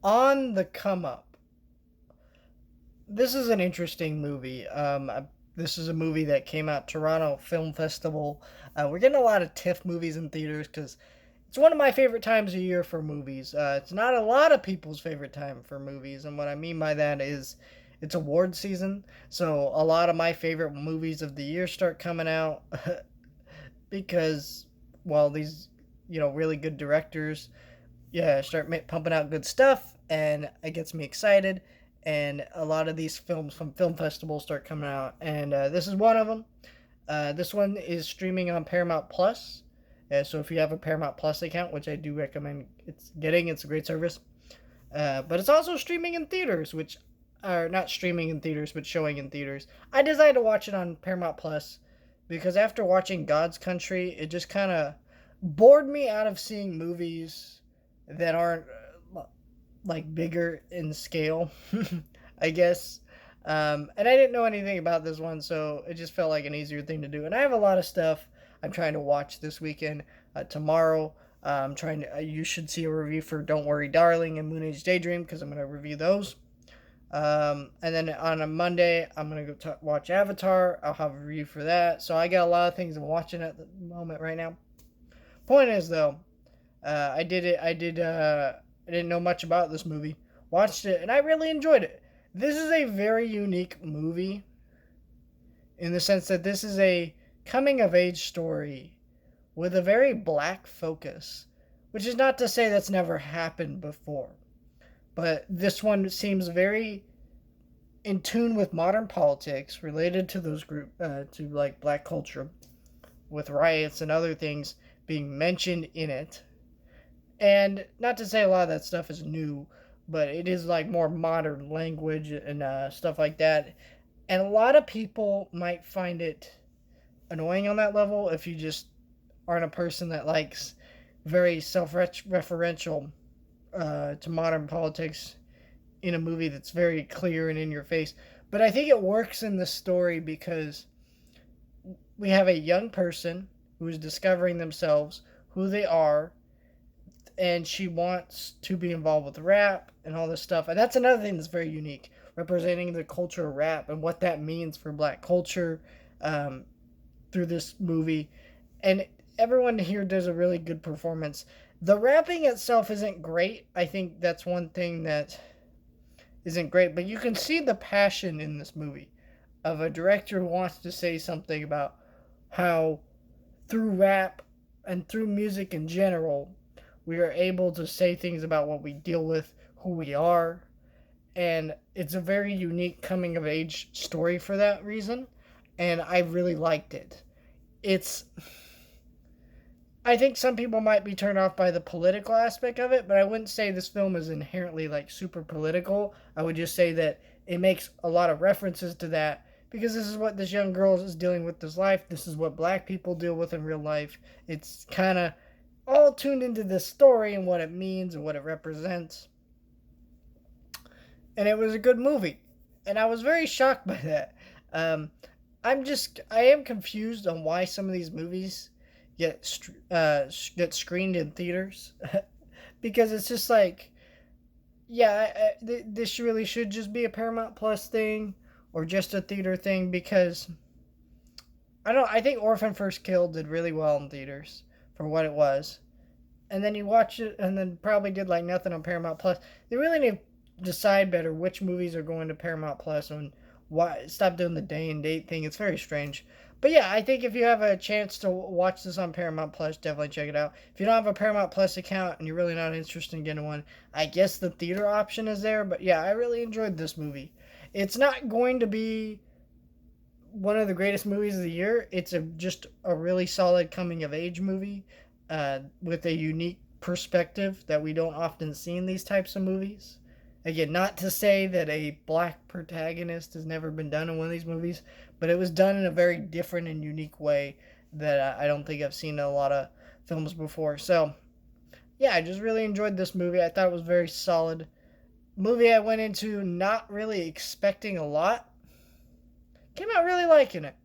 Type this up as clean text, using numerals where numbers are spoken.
On the come up. This is an interesting movie. This is a movie that came out Toronto Film Festival. We're getting a lot of TIFF movies in theaters because it's one of my favorite times of year for movies. It's not a lot of people's favorite time for movies, and what I mean by that is it's award season. So a lot of my favorite movies of the year start coming out because, well, these really good directors, yeah, start pumping out good stuff, and it gets me excited. And a lot of these films from film festivals start coming out, and this is one of them. This one is streaming on Paramount Plus. So if you have a Paramount Plus account, which I do recommend it's a great service. But it's also streaming in theaters, which are not streaming in theaters, but showing in theaters. I decided to watch it on Paramount Plus because after watching God's Country, it just kind of bored me out of seeing movies that aren't like bigger in scale, I guess. And I didn't know anything about this one, so it just felt like an easier thing to do. And I have a lot of stuff I'm trying to watch this weekend. Tomorrow, I'm trying to. You should see a review for Don't Worry, Darling and Moon Age Daydream because I'm going to review those. And then on a Monday, I'm going to go watch Avatar. I'll have a review for that. So I got a lot of things I'm watching at the moment right now. Point is, though, I did it. I didn't know much about this movie. Watched it, and I really enjoyed it. This is a very unique movie in the sense that this is a coming of age story with a very black focus, which is not to say that's never happened before. But this one seems very in tune with modern politics related to those to like black culture, with riots and other things being mentioned in it. And not to say a lot of that stuff is new, but it is like more modern language and stuff like that. And a lot of people might find it annoying on that level if you just aren't a person that likes very self-referential to modern politics in a movie that's very clear and in your face. But I think it works in the story because we have a young person who is discovering themselves, who they are, and she wants to be involved with rap and all this stuff. And that's another thing that's very unique, representing the culture of rap and what that means for black culture through this movie. And everyone here does a really good performance. The rapping itself isn't great. I think that's one thing that isn't great, but you can see the passion in this movie of a director who wants to say something about how through rap and through music in general, we are able to say things about what we deal with, who we are, and it's a very unique coming of age story for that reason, and I really liked it. It's I think some people might be turned off by the political aspect of it, but I wouldn't say this film is inherently like super political. I would just say that it makes a lot of references to that because this is what this young girl is dealing with this life. This is what black people deal with in real life. It's kind of all tuned into this story and what it means and what it represents. And it was a good movie. And I was very shocked by that. Um, I am confused on why some of these movies get screened in theaters because it's just like, yeah, this really should just be a Paramount Plus thing or just a theater thing because I don't. I think Orphan First Kill did really well in theaters for what it was, and then you watch it and then probably did like nothing on Paramount Plus. They really need to decide better which movies are going to Paramount Plus and why stop doing the day and date thing. It's very strange. But yeah, I think if you have a chance to watch this on Paramount Plus, definitely check it out. If you don't have a Paramount Plus account and you're really not interested in getting one, I guess the theater option is there. But yeah, I really enjoyed this movie. It's not going to be one of the greatest movies of the year. It's just a really solid coming of age movie with a unique perspective that we don't often see in these types of movies. Again, not to say that a black protagonist has never been done in one of these movies, but it was done in a very different and unique way that I don't think I've seen in a lot of films before. So, yeah, I just really enjoyed this movie. I thought it was very solid. Movie I went into not really expecting a lot. Came out really liking it.